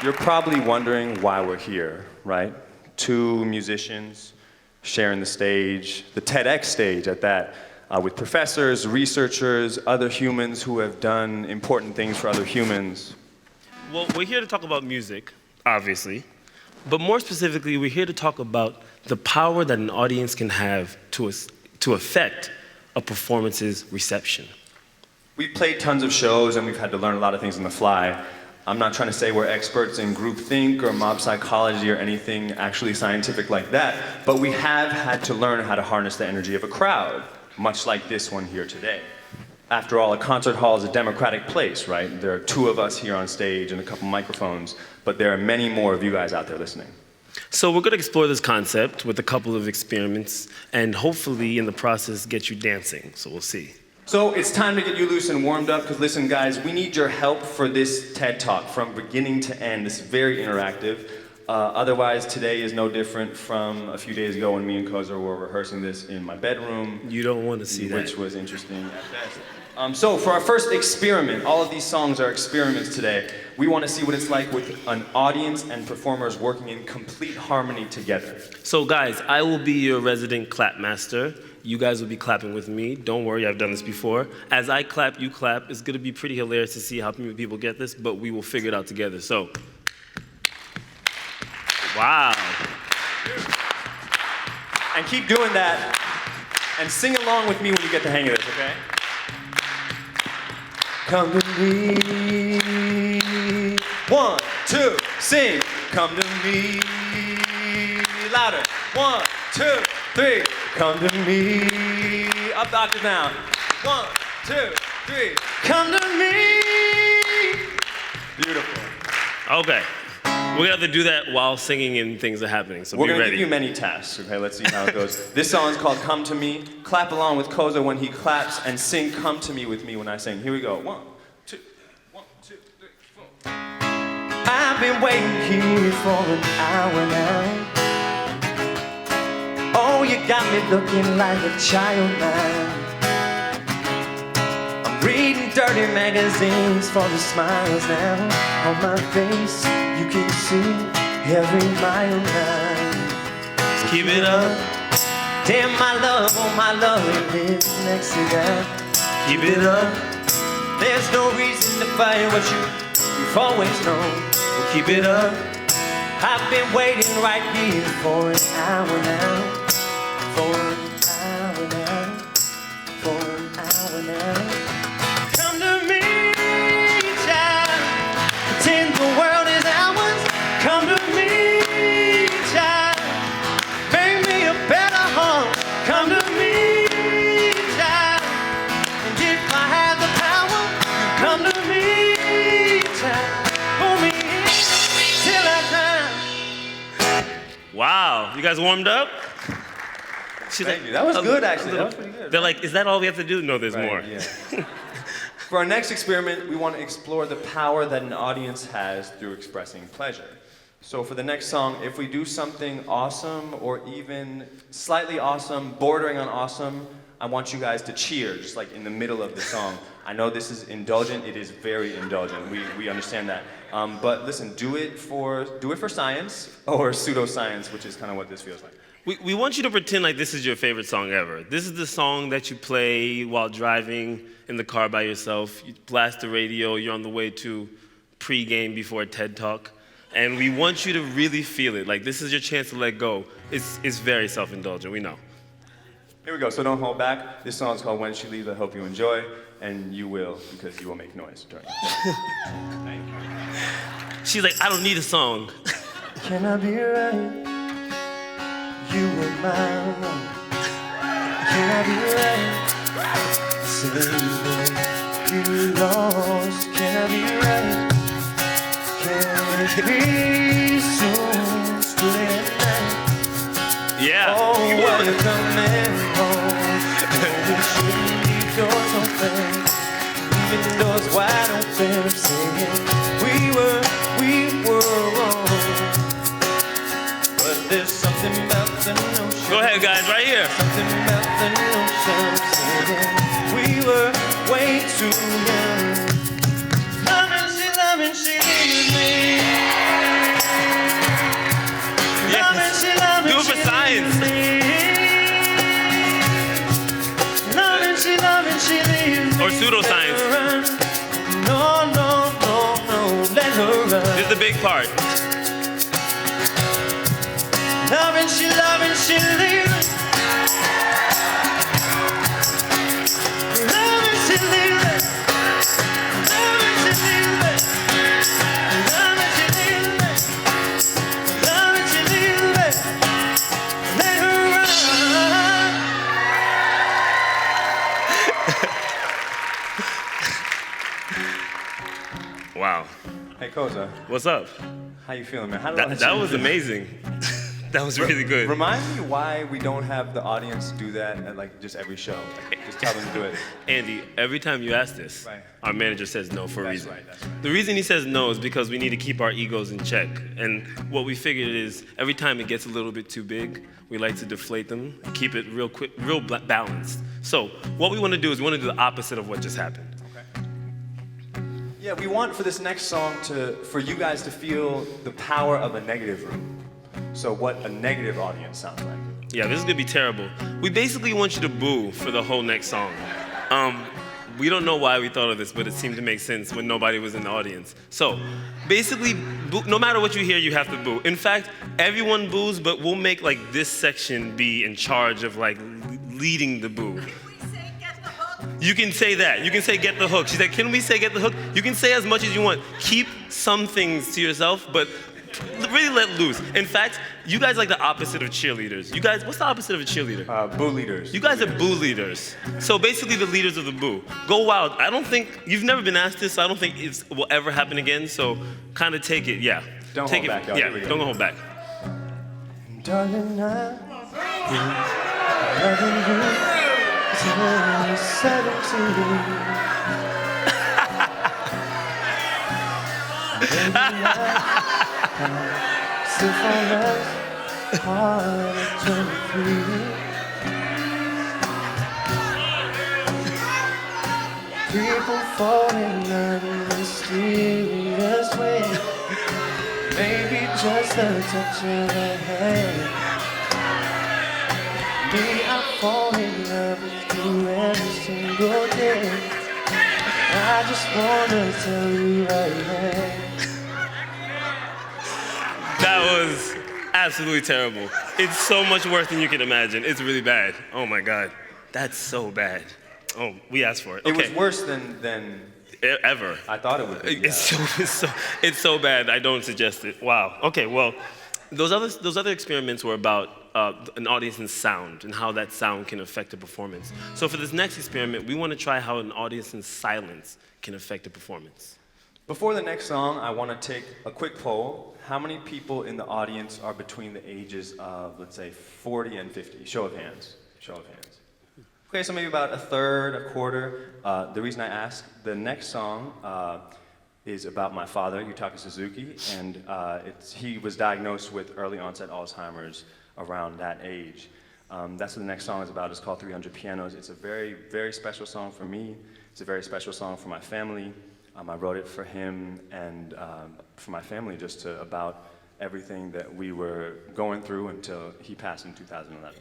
You're probably wondering why we're here, right? Two musicians sharing the stage, the TEDx stage at that, with professors, researchers, other humans who have done important things for other humans. Well, we're here to talk about music, obviously, but more specifically, we're here to talk about the power that an audience can have to affect a performance's reception. We've played tons of shows and we've had to learn a lot of things on the fly. I'm not trying to say we're experts in groupthink or mob psychology or anything actually scientific like that, but we have had to learn how to harness the energy of a crowd, much like this one here today. After all, a concert hall is a democratic place, right? There are two of us here on stage and a couple microphones, but there are many more of you guys out there listening. So we're going to explore this concept with a couple of experiments and hopefully in the process get you dancing, so we'll see. So it's time to get you loose and warmed up, because listen guys, we need your help for this TED Talk from beginning to end. This is very interactive. Otherwise, today is no different from a few days ago when me and Koza were rehearsing this in my bedroom. You don't want to see that. Which was interesting at best. So for our first experiment, all of these songs are experiments today. We want to see what it's like with an audience and performers working in complete harmony together. So guys, I will be your resident clap master. You guys will be clapping with me. Don't worry, I've done this before. As I clap, you clap. It's gonna be pretty hilarious to see how many people get this, but we will figure it out together. So, wow. And keep doing that, and sing along with me when you get the hang of this, okay? Come to me. 1, 2, sing. Come to me. Louder. 1, 2, 3. Come to me. Up, octave down. 1, 2, 3. Come to me. Beautiful. Okay. We're gonna have to do that while singing and things are happening, so be ready. We're gonna give you many tasks, okay? Let's see how it goes. This song is called Come to Me. Clap along with Koza when he claps, and sing Come to Me with me when I sing. Here we go. 1, 2, 1, 2, 3, 4. I've been waiting here for an hour now. Oh, you got me looking like a child now. I'm reading dirty magazines for the smiles now. On my face, you can see every mile now. Let's keep it up. Damn, my love, oh my love, you live next to that. Keep it up. There's no reason to fight what you've always known. We'll keep it up. I've been waiting right here for an hour now. For an hour now. For an hour now. Come to me, child. Pretend the world is ours. Come to me, child. Make me a better home. Come to me, child. And if I had the power, you come to me, child. Hold me in till I die. Wow, you guys warmed up? She's Thank you. That was good, actually. That was pretty good. They're like, is that all we have to do? No, there's more. Yeah. For our next experiment, we want to explore the power that an audience has through expressing pleasure. So for the next song, if we do something awesome or even slightly awesome, bordering on awesome, I want you guys to cheer, just like in the middle of the song. I know this is indulgent. It is very indulgent. We understand that. But listen, do it for science or pseudoscience, which is kind of what this feels like. We want you to pretend like this is your favorite song ever. This is the song that you play while driving in the car by yourself. You blast the radio, you're on the way to pre-game before a TED Talk. And we want you to really feel it. Like, this is your chance to let go. It's very self-indulgent, we know. Here we go, so don't hold back. This song is called When She Leaves. I hope you enjoy, and you will, because you will make noise during it. She's like, I don't need a song. Can I be right? You were mine. Can I be right? Say you lost. Can I be right? Can it be so split at night? you're coming home. You shouldn't leave doors open, even doors wide open. I'm saying we were wrong, but there's something about the notion. Go ahead, guys, right here. Something about the notion. I'm saying we were way too young. Loving, she leaves me. Loving, she Do it for science. Loving, she leaves me. Or pseudoscience. No, let her run. This is the big part. Loving, she leaves me. Loving, she leaves me. Loving, she leaves me. Loving, she leaves me. Loving, she leaves me. Let her run. Wow. Hey, Koza, What's up? how you feeling, man? How did That was amazing. That was really good. Remind me why we don't have the audience do that at like just every show. Like, just tell them to do it. Andy, every time you ask this, Right. our manager says no for a That's reason. right, that's right. The reason he says no is because we need to keep our egos in check. And what we figured is every time it gets a little bit too big, we like to deflate them and keep it real quick, balanced. So what we want to do is we want to do the opposite of what just happened. Yeah, we want for this next song for you guys to feel the power of a negative room. So what a negative audience sounds like. Yeah, this is gonna be terrible. We basically want you to boo for the whole next song. We don't know why we thought of this, but it seemed to make sense when nobody was in the audience. So basically, boo, no matter what you hear, you have to boo. In fact, everyone boos, but we'll make like this section be in charge of like leading the boo. You can say that. You can say get the hook. She said, can we say get the hook? You can say as much as you want. Keep some things to yourself, but really let loose. In fact, you guys are like the opposite of cheerleaders. You guys, what's the opposite of a cheerleader? Boo leaders. You guys are boo leaders. So basically the leaders of the boo. Go wild. I don't think, you've never been asked this, so I don't think it will ever happen again, so kind of take it, yeah. Don't take hold it, back, y'all. yeah, Here we go. don't hold back. Darling, I'm loving you till 17. Baby, I still fall less hard at 23. People fall in love in mysterious ways. Maybe just a touch of a hand. Me, I fall in love with you every single day. I just wanna tell you right now. That was absolutely terrible. It's so much worse than you can imagine. It's really bad. Oh my God. That's so bad. Oh, we asked for it. It Okay. was worse than Ever. I thought it would be. Yeah. It's so bad. I don't suggest it. Wow. Okay. Well, those other experiments were about an audience's sound and how that sound can affect a performance. So for this next experiment, we want to try how an audience's silence can affect a performance. Before the next song, I want to take a quick poll. How many people in the audience are between the ages of, let's say, 40 and 50? Show of hands. Show of hands. Okay, so maybe about a third, a quarter. The reason I ask, the next song is about my father, Yutaka Suzuki, and he was diagnosed with early onset Alzheimer's around that age. That's what the next song is about. It's called 300 Pianos. It's a very, very special song for me. It's a very special song for my family. I wrote it for him and for my family, just about everything that we were going through until he passed in 2011.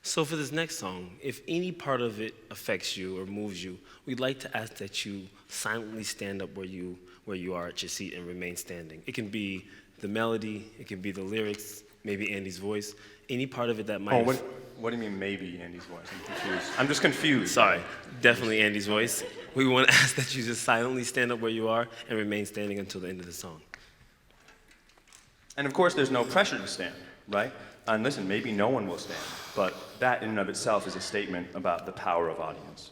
So for this next song, if any part of it affects you or moves you, we'd like to ask that you silently stand up where you are at your seat and remain standing. It can be the melody, it can be the lyrics, maybe Andy's voice, any part of it that might... Oh, what do you mean maybe Andy's voice? I'm confused. I'm just confused. Sorry, definitely Andy's voice. We want to ask that you just silently stand up where you are and remain standing until the end of the song. And of course, there's no pressure to stand, right? And listen, maybe no one will stand, but that in and of itself is a statement about the power of audience.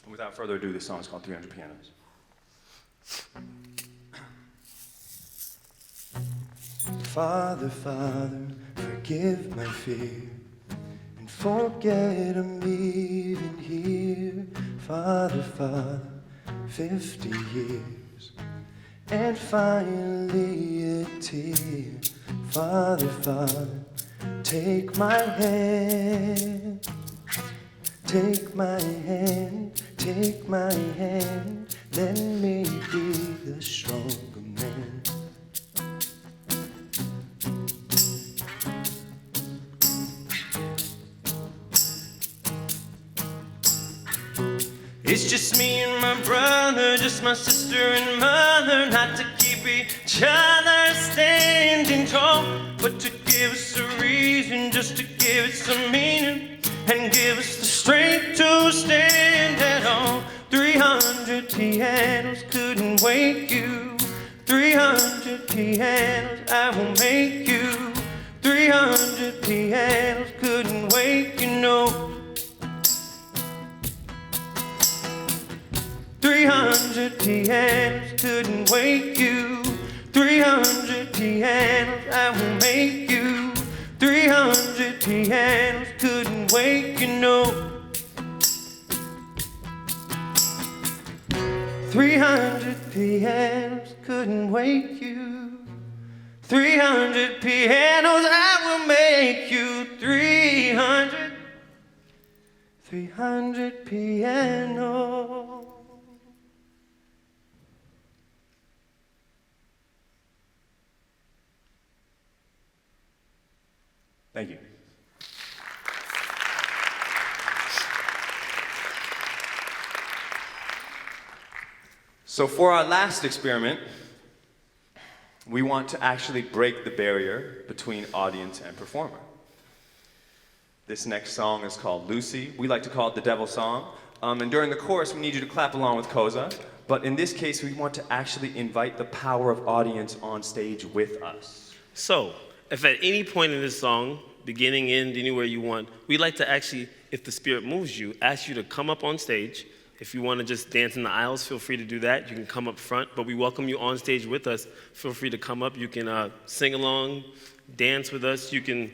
And without further ado, this song is called 300 Pianos. Father, Father, forgive my fear. Forget I'm even here, Father, 50 years. And finally a tear, Father, take my hand. Take my hand, take my hand, let me be the stronger man. It's just me and my brother, just my sister and mother, not to keep each other standing tall, but to give us a reason, just to give it some meaning, and give us the strength to stand at all. 300 pianos couldn't wake you. 300 pianos, I will make you. 300 pianos couldn't wake you, no. 300 pianos couldn't wake you. 300 pianos, I will make you. 300 pianos couldn't wake you, no. 300 pianos couldn't wake you. 300 pianos, I will make you. 300 pianos. Thank you. So for our last experiment, we want to actually break the barrier between audience and performer. This next song is called Lucy. We like to call it the Devil Song. And during the chorus, we need you to clap along with Koza. But in this case, we want to actually invite the power of audience on stage with us. So, if at any point in this song, beginning, end, anywhere you want, we'd like to actually, if the spirit moves you, ask you to come up on stage. If you want to just dance in the aisles, feel free to do that. You can come up front, but we welcome you on stage with us. Feel free to come up. You can sing along, dance with us. You can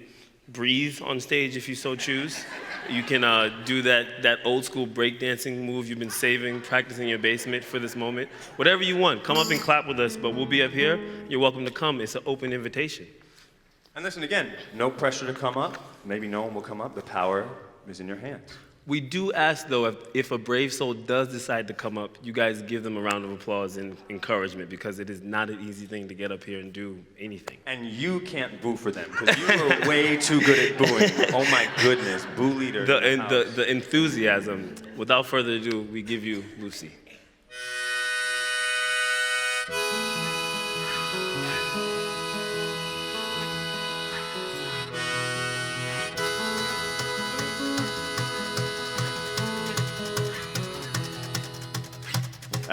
breathe on stage if you so choose. You can do that old school breakdancing move you've been saving, practicing in your basement for this moment. Whatever you want, come up and clap with us, but we'll be up here. You're welcome to come. It's an open invitation. And listen again, no pressure to come up. Maybe no one will come up. The power is in your hands. We do ask, though, if a brave soul does decide to come up, you guys give them a round of applause and encouragement, because it is not an easy thing to get up here and do anything. And you can't boo for them, because you are way too good at booing. Oh my goodness, boo leader. The enthusiasm. Without further ado, we give you Lucy.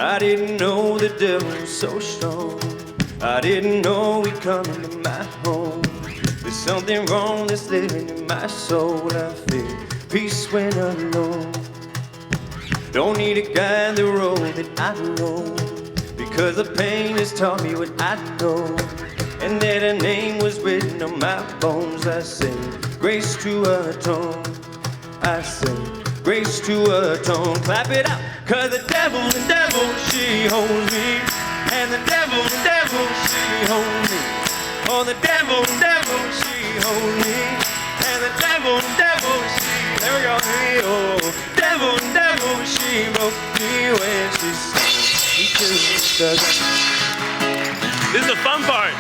I didn't know the devil was so strong. I didn't know he'd come into my home. There's something wrong that's living in my soul. I feel peace when I'm alone. Don't need a guide the road that I know, because the pain has taught me what I know. And that a name was written on my bones. I say grace to atone. I say grace to atone. Clap it out. 'Cause the devil, she holds me. And the devil, she holds me. Oh, the devil, she holds me. And the devil, she, there we go, oh, devil, she broke me when she sang. He kissed us. This is the fun part.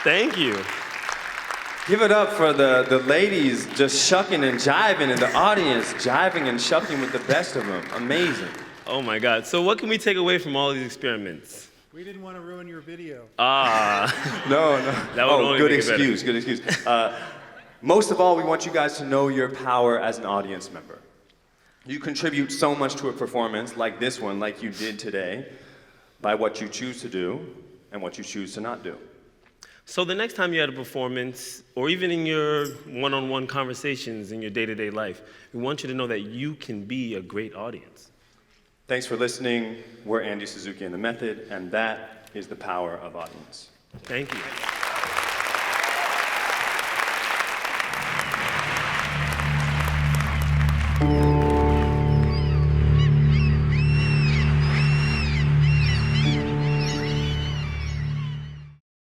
Thank you. Give it up for the ladies just shucking and jiving in the audience, jiving and shucking with the best of them. Amazing. Oh my God. So what can we take away from all these experiments? We didn't want to ruin your video. Ah. No. That would only good make it better. excuse, good excuse. Most of all, we want you guys to know your power as an audience member. You contribute so much to a performance like this one, like you did today, by what you choose to do and what you choose to not do. So the next time you're at a performance, or even in your one-on-one conversations in your day-to-day life, we want you to know that you can be a great audience. Thanks for listening. We're Andy Suzuki and The Method, and that is the power of audience. Thank you.